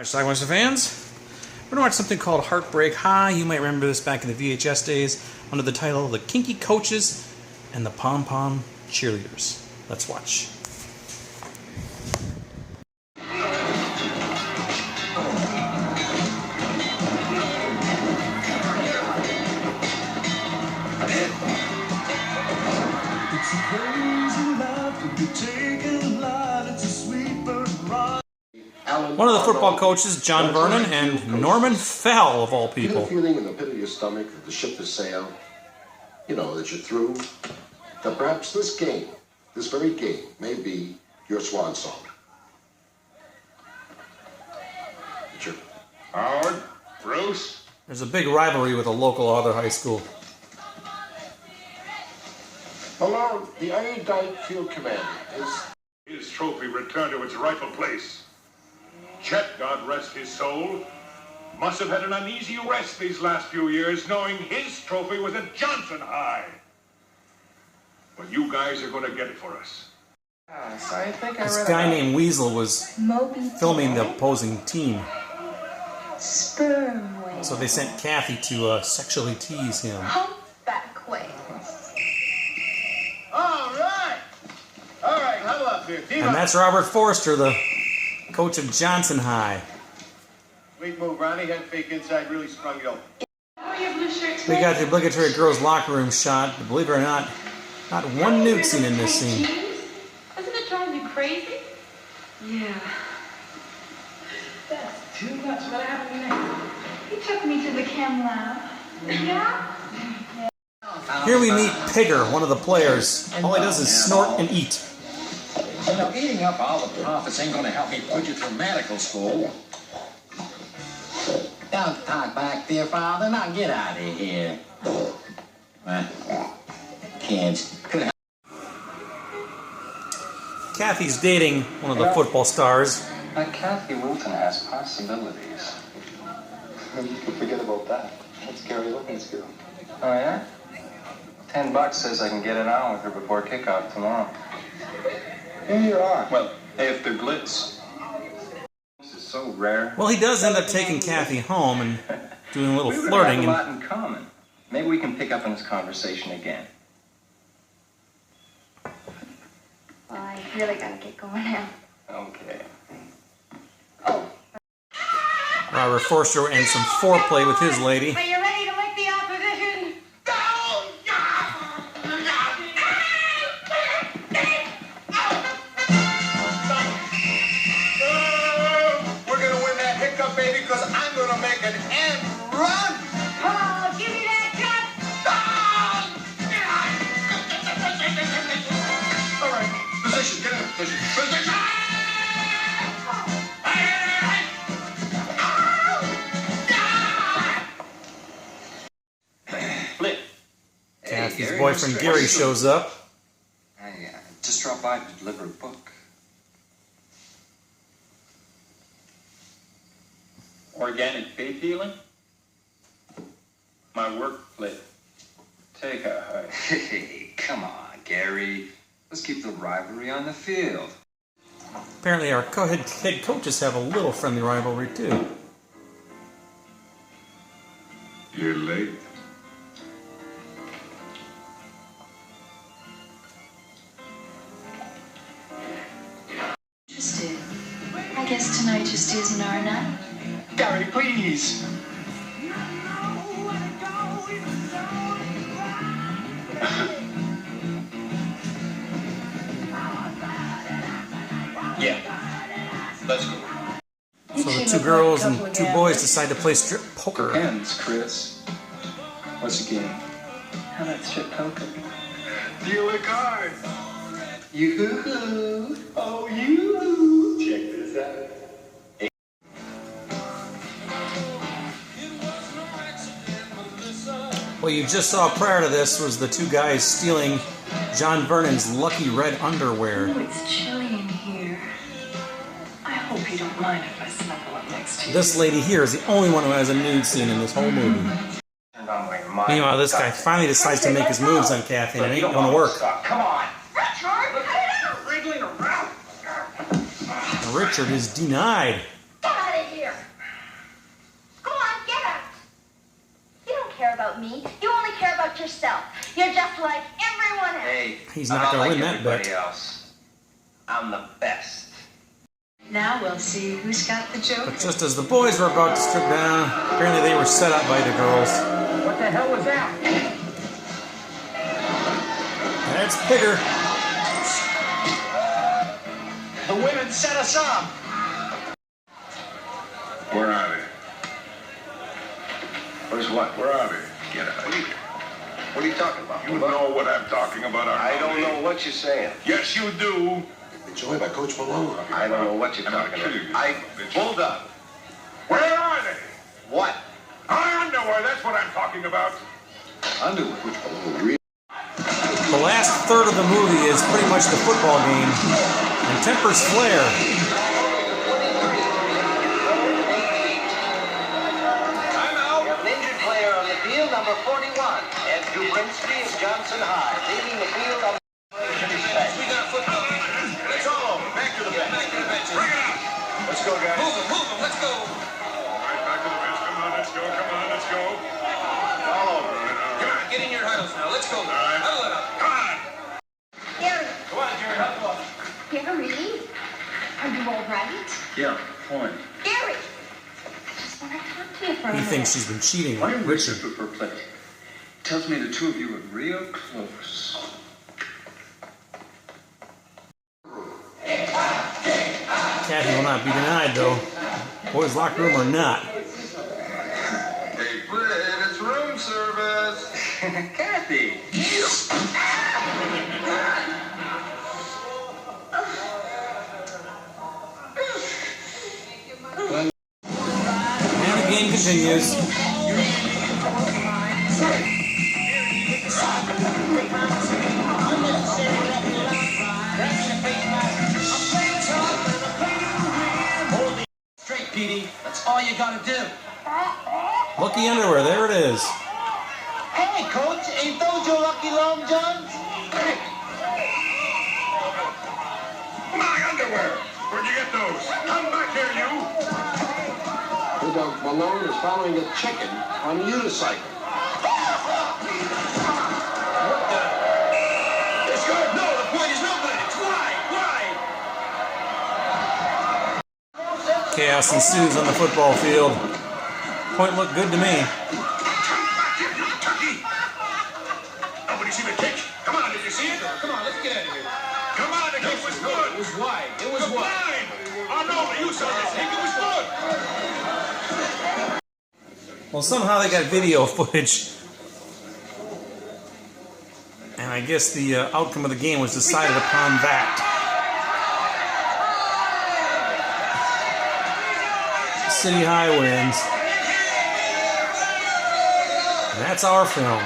Schlockmeisters fans, we're going to watch something called Heartbreak High. You might remember this back in the VHS days under the title The Kinky Coaches and the Pom Pom Cheerleaders. Let's watch. One of the football coaches, John Vernon, and Norman Fell, of all people. You get a feeling in the pit of your stomach that the ship has sailed? You know, that you're through? That perhaps this game, this very game, may be your swan song. That you're... Howard, Bruce. There's a big rivalry with a local other high school. Malone, the Iron Field Commander is... His trophy returned to its rightful place. Chet, God rest his soul, must have had an uneasy rest these last few years knowing his trophy was at Johnson High. But you guys are going to get it for us. This guy named Weasel was filming the opposing team. Sperm whale. So they sent Kathy to sexually tease him. Humpback whale. All right, huddle up here. And that's Robert Forster, the coach of Johnson High. Sweet move, Ronnie. Head fake inside, really sprung it open. We got the obligatory girls' locker room shot, but believe it or not one nude scene in this scene. Doesn't it drive you crazy? Yeah. That's too much. What happened next? He took me to the chem lab. Yeah? Here we meet Pigger, one of the players. All he does is snort and eat. You know, eating up all the profits ain't gonna help me put you through medical school. Don't talk back there, Father. Now get out of here. Kids, could have... Kathy's dating one of the football stars. Kathy Wilton has possibilities. You can forget about that. That's Gary Logan's girl. Oh, yeah? $10 says I can get it on with her before kickoff tomorrow. Here you are. Well, if they're glitz. This is so rare. Well, he does end up taking Kathy home and doing a little We would flirting. have a lot in common. Maybe we can pick up on this conversation again. Well, I really gotta get going now. Okay. Oh. Robert Forster and some foreplay with his lady. Are you ready to lick the opposition? We're going to win that hiccup, baby, because I'm going to make an end run. Oh, give me that cut! All right, position, get in position. Position! Flip. Kathy's boyfriend Gary shows up. I just dropped by to deliver a book. Organic faith healing? My work, Flip. Take a hike. Hey, come on, Gary. Let's keep the rivalry on the field. Apparently our head coaches have a little friendly rivalry too. You're late. Interested. I guess tonight just isn't our night. Gary, please. Yeah. Let's go. So the two girls and two boys decide to play strip poker. Depends, Chris. What's the game? How about strip poker? Deal a card. Yoo-hoo-hoo. Oh, you. Check this out. What you just saw prior to this was the two guys stealing John Vernon's lucky red underwear. Oh, it's chilly in here. I hope you don't mind if I snuggle up next to you. This lady here is the only one who has a nude scene in this whole movie. Meanwhile, this guy finally decides to make his moves on Kathy, and it ain't gonna work. Come on. Wriggling around. Richard is denied. Get out of here! me. You only care about yourself. You're just like everyone else. Hey, He's not going to win that bet. else. I'm the best. Now we'll see who's got the joke. But just as the boys were about to strip down, apparently they were set up by the girls. What the hell was that? That's Pigger. The women set us up. Where are they? Where's what? Where are they? Get out of here. What are you talking about? You know what I'm talking about. I don't know what you're saying. Yes, you do. Enjoyed by Coach Malone. I don't know what you're talking about. Hold up. Where are they? What? Our underwear, that's what I'm talking about. Underwear. Coach Malone really. The last third of the movie is pretty much the football game, and tempers flare. We have an injured player on the field, number 41. Ed Dubrinsky of Johnson High, leaving the field on We got football. Let's all back to the bench. Back to the benches. Bring it out. Let's go, guys. Move them, let's go. All right, back to the bench. Come on, let's go. Come on, let's go. All over. Come on, get in your huddles now. Let's go. All right. Huddle it up. Come on. Gary. Come on, Jerry, huddle up. Gary? Are you all right? Yeah, fine. Gary! I just want to talk to you for a He minute. thinks she's been cheating Why with are Richard. Richard perplexed? Tells me the two of you are real close. Kathy will not be denied, though. Boys' locker room or not. Hey, Fred, it's room service. Kathy! And the game continues. Straight, Petey. That's all you gotta do. Lucky underwear, there it is. Hey, Coach, ain't those your lucky long johns? My underwear. Where'd you get those? Come back here, you. Malone is following a chicken on a unicycle. It's good. No, the point is no good. It's wide. Chaos ensues on the football field. Point looked good to me. Come back here, you turkey. Nobody see the kick? Come on, did you see it? Come on, let's get out of here. Come on, the kick was good. It was wide. It was Fine. wide. Oh, no, you saw this kick. It was good. Well, somehow they got video footage. And I guess the outcome of the game was decided upon that. City High wins. And that's our film.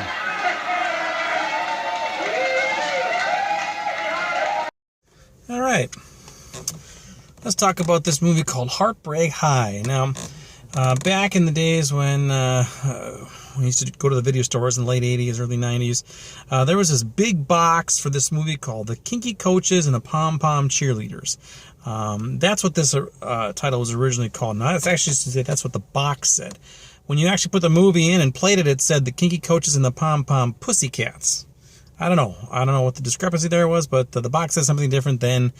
All right. Let's talk about this movie called HEARTBREAK High. Now, back in the days when we used to go to the video stores in the late 80s, early 90s, there was this big box for this movie called The KINKY Coaches and the POM POM Cheerleaders. That's what this title was originally called. Now, it's actually, that's what the box said. When you actually put the movie in and played it, it said The KINKY Coaches and the POM POM Pussycats. I don't know what the discrepancy there was, but the box says something different than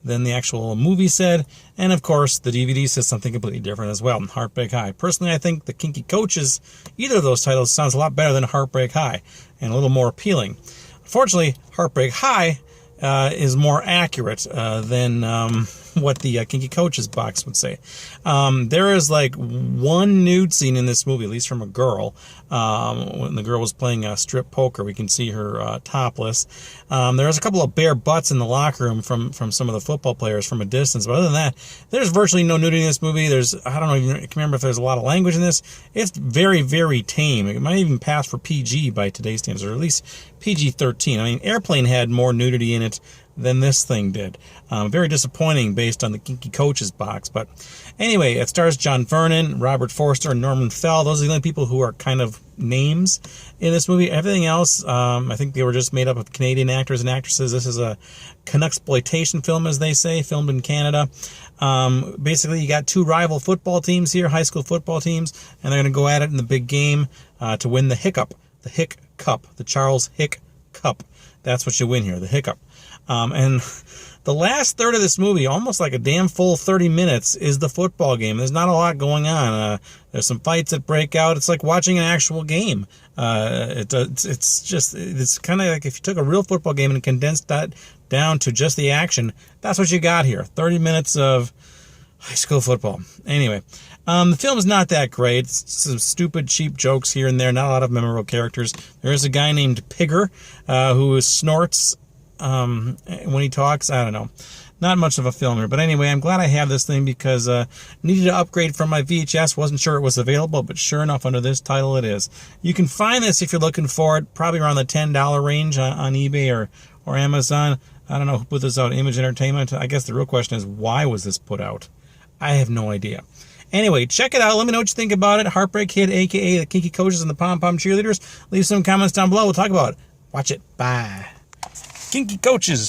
the actual movie said. And of course, the DVD says something completely different as well. HEARTBREAK High. Personally, I think the KINKY Coaches, either of those titles, sounds a lot better than HEARTBREAK High and a little more appealing. Unfortunately, HEARTBREAK High is more accurate than what the KINKY Coaches box would say. There is like one nude scene in this movie, at least from a girl. When the girl was playing strip poker, we can see her topless. There's a couple of bare butts in the locker room from some of the football players from a distance. But other than that, there's virtually no nudity in this movie. I don't even remember if there's a lot of language in this. It's very, very tame. It might even pass for PG by today's standards, or at least PG-13. I mean, Airplane had more nudity in it than this thing did. Very disappointing based on the KINKY Coaches box. But anyway, it stars John Vernon, Robert Forster, and Norman Fell. Those are the only people who are kind of names in this movie. Everything else, I think they were just made up of Canadian actors and actresses. This is a Canucksploitation film, as they say, filmed in Canada. Basically, you got two rival football teams here, high school football teams, and they're going to go at it in the big game to win the Hiccup. the Hick Cup, the Charles Hick Cup. That's what you win here, the Hiccup. And the last third of this movie, almost like a damn full 30 minutes, is the football game. There's not a lot going on. There's some fights that break out. It's like watching an actual game. It's kind of like if you took a real football game and condensed that down to just the action. That's what you got here. 30 minutes of high school football. Anyway, the film is not that great. Some stupid, cheap jokes here and there. Not a lot of memorable characters. There is a guy named Pigger who snorts when he talks. I don't know. Not much of a film here. But anyway, I'm glad I have this thing because I needed to upgrade from my VHS. Wasn't sure it was available, but sure enough, under this title it is. You can find this if you're looking for it, probably around the $10 range on eBay or Amazon. I don't know who put this out, Image Entertainment. I guess the real question is, why was this put out? I have no idea. Anyway, check it out. Let me know what you think about it. Heartbreak Kid, a.k.a. the Kinky Coaches and the Pom Pom Cheerleaders. Leave some comments down below. We'll talk about it. Watch it. Bye. Kinky Coaches.